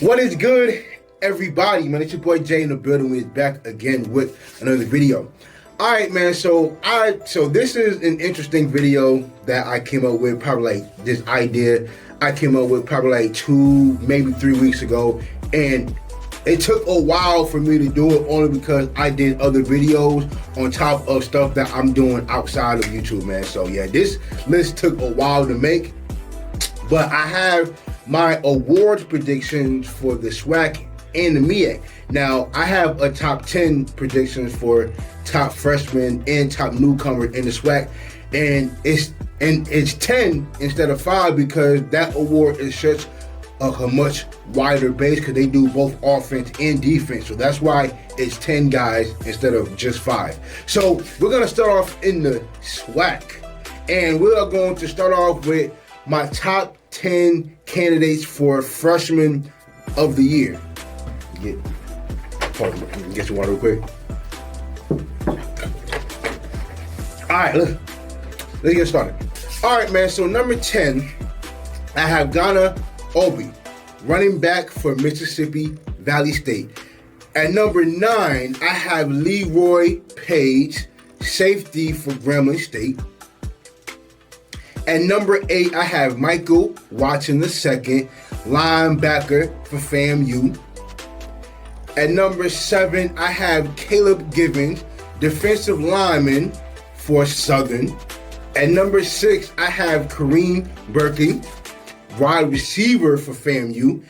What is good, everybody? Man, it's your boy Jay in the building. We're back again with another video. All right, man. So this is an interesting video that I came up with. Probably like this idea I came up with probably like 2, maybe 3 weeks ago, and it took a while for me to do it only because I did other videos on top of stuff that I'm doing outside of YouTube, man. So yeah, this list took a while to make, but I have my awards predictions for the SWAC and the MEAC. Now, I have a top 10 predictions for top freshmen and top newcomer in the SWAC, and it's 10 instead of 5 because that award is such a much wider base because they do both offense and defense. So that's why it's 10 guys instead of just 5. So we're gonna start off in the SWAC, and we are going to start off with my top 10 candidates for freshman of the year. Get some water real quick. All right, let's get started. All right, man. So number 10, I have Ghana Obi, running back for Mississippi Valley State. At number 9, I have Leroy Page, safety for Grambling State. At number 8, I have Michael Watson II, linebacker for FAMU. At number 7, I have Caleb Givens, defensive lineman for Southern. At number 6, I have Kareem Berkey, wide receiver for FAMU.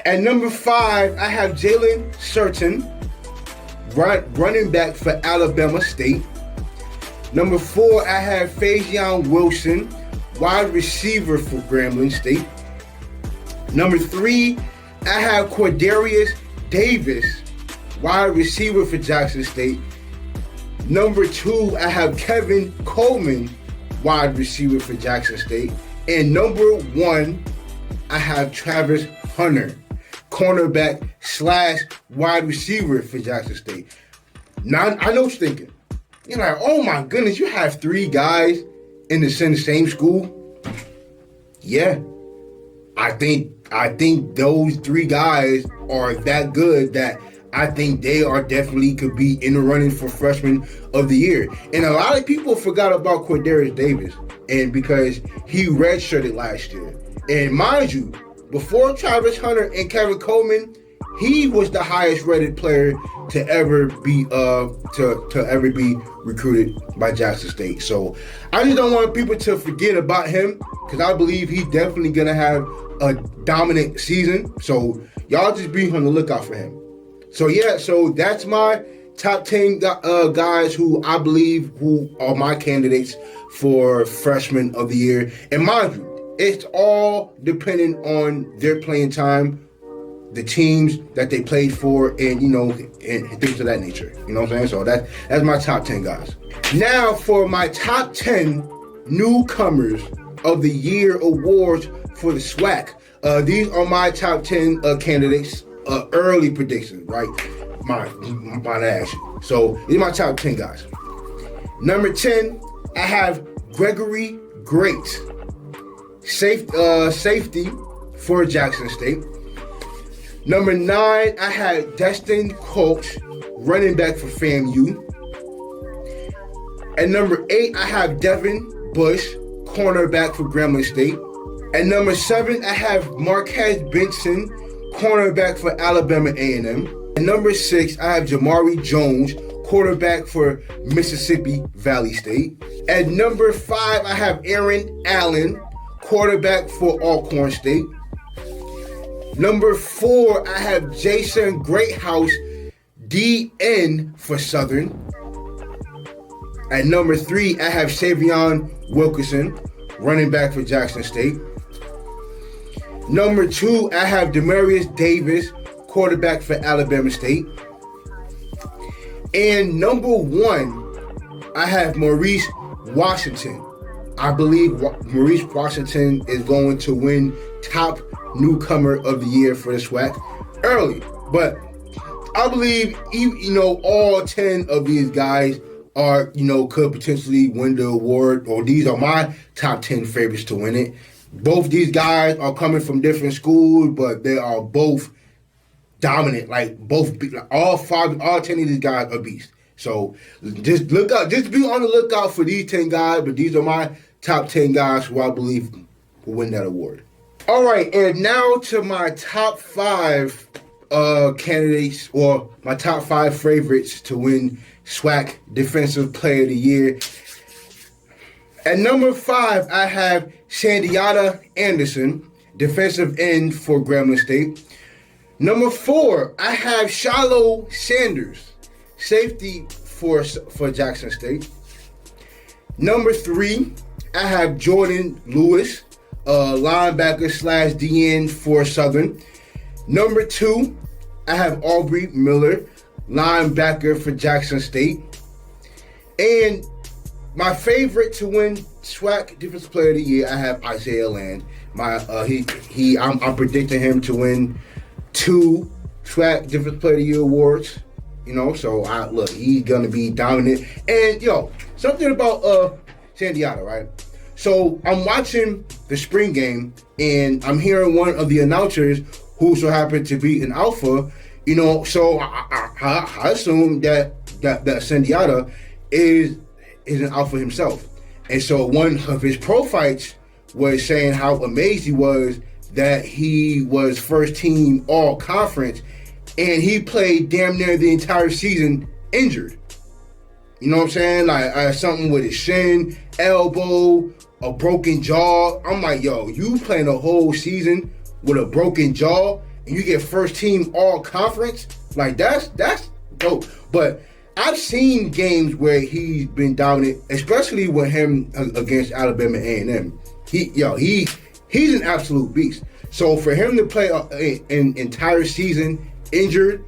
At number 5, I have Jalen Certain, running back for Alabama State. Number 4, I have Faison Wilson, wide receiver for Grambling State. Number 3, I have Quadarius Davis, wide receiver for Jackson State. Number 2, I have Kevin Coleman, wide receiver for Jackson State. And number 1, I have Travis Hunter, cornerback / wide receiver for Jackson State. Now, I know what you're thinking. You're like, oh my goodness, you have 3 guys in the same school? Yeah. I think those 3 guys are that good that I think they are definitely could be in the running for freshman of the year. And a lot of people forgot about Quadarius Davis, and because he redshirted last year. And mind you, before Travis Hunter and Kevin Coleman, he was the highest rated player to ever be recruited by Jackson State. So I just don't want people to forget about him because I believe he's definitely gonna have a dominant season. So y'all just be on the lookout for him. So yeah, so that's my top 10 guys who I believe who are my candidates for freshman of the year. And mind you, it's all dependent on their playing time, the teams that they played for, and and things of that nature. You know what I'm saying? So that's my top 10 guys. Now for my top 10 newcomers of the year awards for the SWAC. These are my top 10 candidates, early predictions, right? Mine actually. So these are my top 10 guys. Number 10, I have Gregory Great, safety for Jackson State. Number 9, I had Destin Coach, running back for FAMU. At number 8, I have Devin Bush, cornerback for Grambling State. At number 7, I have Marquez Benson, cornerback for Alabama A&M. At number 6, I have Jamari Jones, quarterback for Mississippi Valley State. At number 5, I have Aaron Allen, quarterback for Alcorn State. Number 4, I have Jason Greathouse, DN for Southern. At number 3, I have Savion Wilkerson, running back for Jackson State. Number 2, I have Demarius Davis, quarterback for Alabama State. And number 1, I have Maurice Washington. I believe Maurice Washington is going to win top newcomer of the year for the SWAC early. But I believe all 10 of these guys are could potentially win the award, or these are my top 10 favorites to win it. Both these guys are coming from different schools, but they are both dominant. Like all 10 of these guys are beasts. So just look out, just be on the lookout for these 10 guys. But these are my top 10 guys who I believe will win that award. All right, and now to my top 5 candidates, or my top 5 favorites to win SWAC Defensive Player of the Year. At number 5, I have Sandiata Anderson, defensive end for Grambling State. Number 4, I have Shiloh Sanders, safety for Jackson State. Number 3, I have Jordan Lewis, linebacker / DN for Southern. Number 2, I have Aubrey Miller, linebacker for Jackson State. And my favorite to win SWAC Defensive Player of the Year, I have Isaiah Land. I'm predicting him to win 2 SWAC Defensive Player of the Year awards. So he's gonna be dominant. And something about Sandiata, right? So I'm watching the spring game, and I'm hearing one of the announcers who so happened to be an alpha. So I assume that Sandiata is an alpha himself. And so one of his pro fights was saying how amazed he was that he was first team all conference, and he played damn near the entire season injured. You know what I'm saying? Like something with his shin, elbow, a broken jaw. I'm like, yo, you playing a whole season with a broken jaw and you get first team all conference? Like that's dope. But I've seen games where he's been dominant, especially with him against Alabama A&M. He's an absolute beast. So for him to play an entire season injured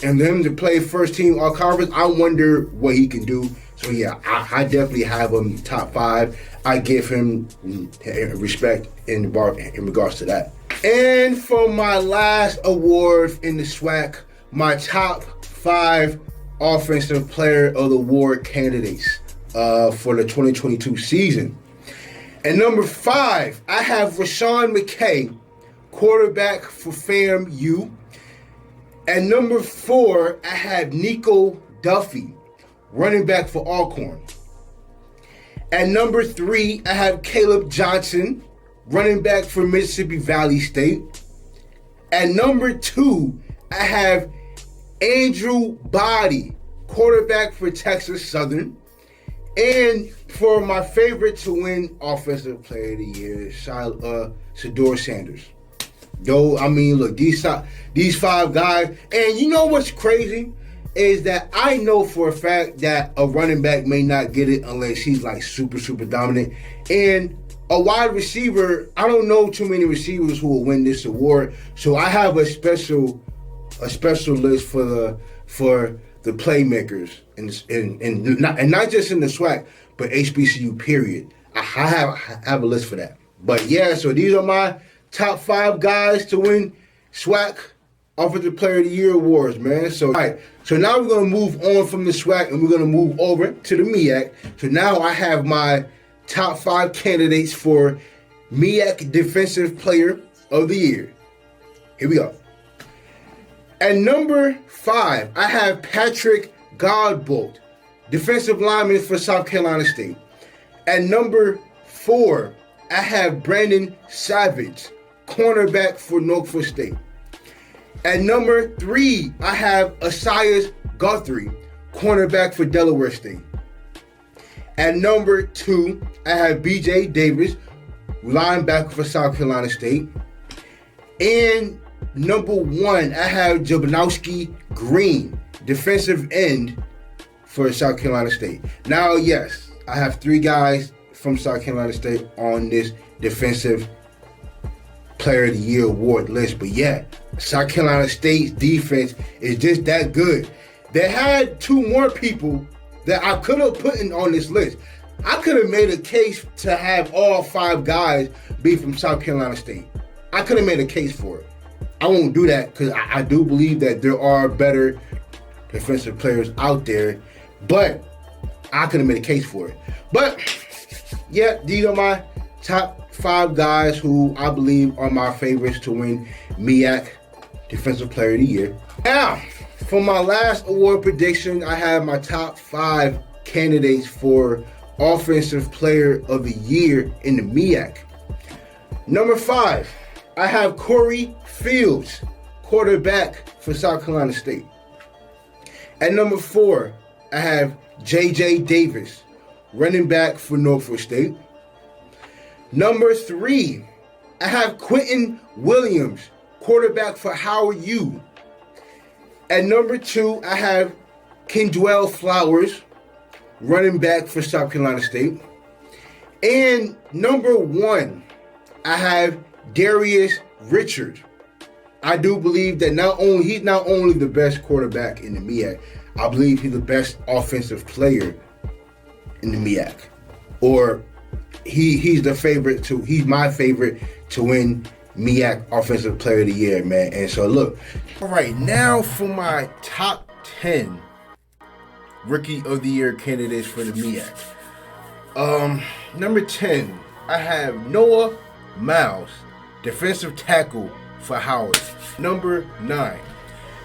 and them to play first team all conference, I wonder what he can do. So yeah, I definitely have him top 5. I give him respect in regards to that. And for my last award in the SWAC, my top 5 Offensive Player of the Award candidates for the 2022 season. At number 5, I have Rashawn McKay, quarterback for FAMU. At number 4, I have Nico Duffy, running back for Alcorn. At number 3, I have Caleb Johnson, running back for Mississippi Valley State. At number 2, I have Andrew Body, quarterback for Texas Southern. And for my favorite to win Offensive Player of the Year, Shedeur Sanders. Look, these 5 guys, and you know what's crazy is that I know for a fact that a running back may not get it unless he's like super, super dominant. And a wide receiver, I don't know too many receivers who will win this award. So I have a special list for the playmakers and not just in the SWAC, but HBCU period. I have a list for that. But yeah, so these are my top 5 guys to win SWAC Offensive Player of the Year awards, man. So, all right. So now we're going to move on from the SWAC and we're going to move over to the MEAC. So now I have my top 5 candidates for MEAC Defensive Player of the Year. Here we go. At number 5, I have Patrick Godbolt, defensive lineman for South Carolina State. At number 4, I have Brandon Savage, cornerback for Norfolk State. At number 3, I have Asias Guthrie, cornerback for Delaware State. At number 2, I have BJ Davis, linebacker for South Carolina State. And number 1, I have Jabnowski Green, defensive end for South Carolina State. Now, yes, I have 3 guys from South Carolina State on this Defensive Player of the Year award list. But yeah, South Carolina State's defense is just that good. They had 2 more people that I could have put in on this list. I could have made a case to have all 5 guys be from South Carolina State. I could have made a case for it. I won't do that because I do believe that there are better defensive players out there, but I could have made a case for it. But yeah, these are my top 5 guys who I believe are my favorites to win MEAC Defensive Player of the Year. Now, for my last award prediction, I have my top 5 candidates for Offensive Player of the Year in the MEAC. Number 5, I have Corey Fields, quarterback for South Carolina State. At number 4, I have J.J. Davis, running back for Norfolk State. Number 3, I have Quentin Williams, quarterback for Howard U. At number 2, I have Kendwell Flowers, running back for South Carolina State. And number 1, I have Darius Richards. I do believe that he's not only the best quarterback in the MEAC, I believe he's the best offensive player in the MEAC. Or he's my favorite to win MEAC Offensive Player of the Year, man. And so look, all right, now for my top 10 Rookie of the Year candidates for the MEAC. Number 10, I have Noah Miles, defensive tackle for Howard. Number 9,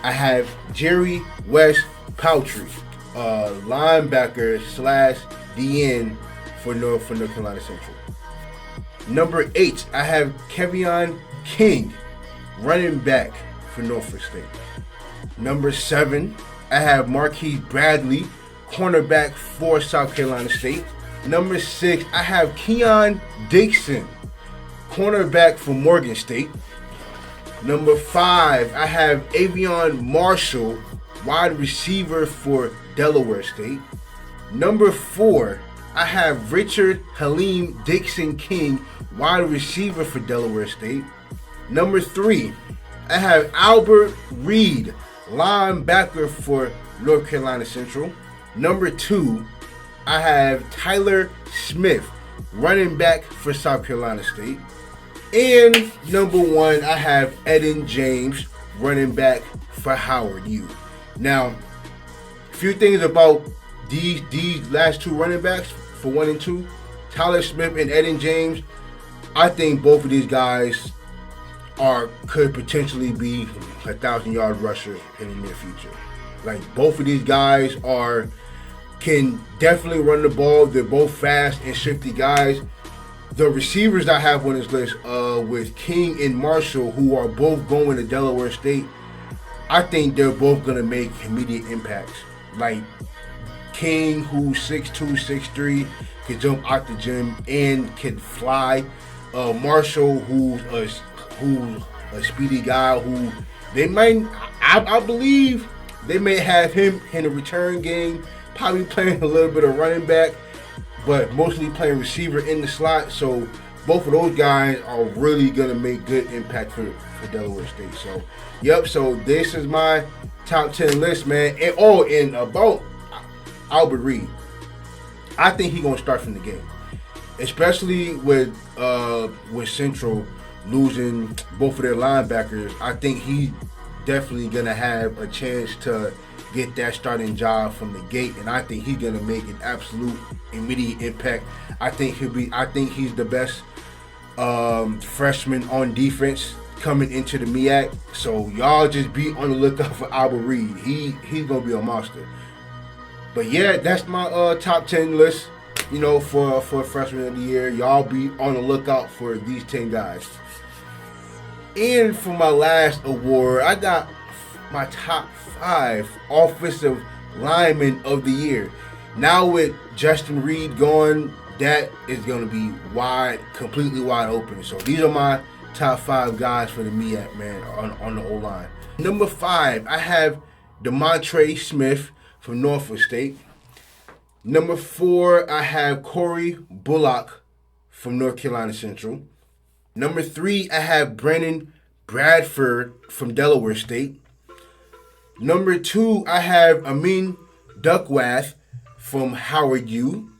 I have Jerry West Poutry, linebacker / DN for North Carolina Central. Number 8, I have Kevion King, running back for Norfolk State. Number 7, I have Marquise Bradley, cornerback for South Carolina State. Number 6, I have Keon Dixon, cornerback for Morgan State. Number 5, I have Avion Marshall, wide receiver for Delaware State. Number 4, I have Richard Halim Dixon King, wide receiver for Delaware State. Number 3, I have Albert Reed, linebacker for North Carolina Central. Number 2, I have Tyler Smith, running back for South Carolina State. And number 1, I have Eden James, running back for Howard U. Now, a few things about these last 2 running backs for 1 and 2, Tyler Smith and Eden James. I think both of these guys could potentially be 1,000-yard rushers in the near future. Like, both of these guys can definitely run the ball. They're both fast and shifty guys. The receivers I have on this list with King and Marshall, who are both going to Delaware State, I think they're both going to make immediate impacts. Like King, who's 6'2", 6'3", can jump out the gym and can fly. Marshall, who's a speedy guy, who they might, I believe they may have him in the return game, probably playing a little bit of running back, but mostly playing receiver in the slot. So both of those guys are really going to make good impact for Delaware State. So, yep, so this is my top 10 list, man. And about Albert Reed, I think he's going to start from the game, especially with Central losing both of their linebackers. I think he's definitely going to have a chance to get that starting job from the gate, and I think he's gonna make an absolute immediate impact. I think he's the best freshman on defense coming into the MEAC. So y'all just be on the lookout for Albert Reed. He's gonna be a monster. But yeah, that's my top 10 list. You know, for freshman of the year, y'all be on the lookout for these 10 guys. And for my last award, I got my top 5 offensive linemen of the year. Now with Justin Reed gone, that is going to be completely wide open. So these are my top 5 guys for the MEAC, man, on the O-line. Number 5, I have DeMontre Smith from Norfolk State. Number 4, I have Corey Bullock from North Carolina Central. Number 3, I have Brennan Bradford from Delaware State. Number 2, I have Amin Duckworth from Howard U.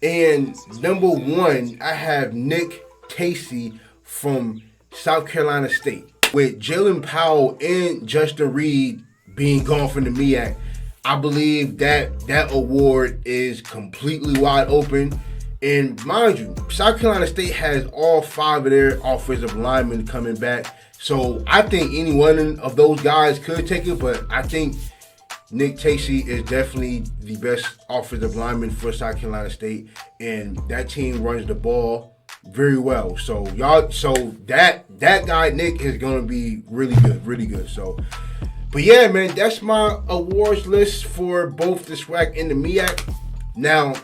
And number 1, I have Nick Tacey from South Carolina State. With Jalen Powell and Justin Reed being gone from the MEAC, I believe that award is completely wide open. And mind you, South Carolina State has all 5 of their offensive linemen coming back. So I think any one of those guys could take it, but I think Nick Tacey is definitely the best offensive lineman for South Carolina State, and that team runs the ball very well. So that guy Nick is gonna be really good. So, but yeah, man, that's my awards list for both the SWAC and the MEAC. Now,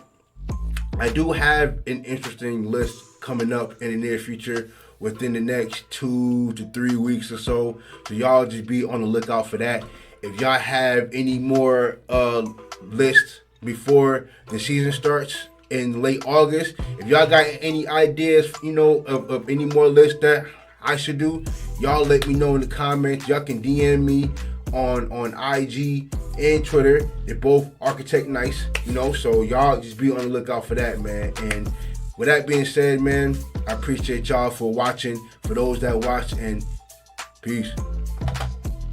I do have an interesting list coming up in the near future within the next 2 to 3 weeks or so. So y'all just be on the lookout for that. If y'all have any more lists before the season starts in late August, if y'all got any ideas, of any more lists that I should do, y'all let me know in the comments. Y'all can DM me on IG and Twitter. They're both Architect Nice, so y'all just be on the lookout for that, man. And with that being said, man, I appreciate y'all for watching. For those that watch, and peace.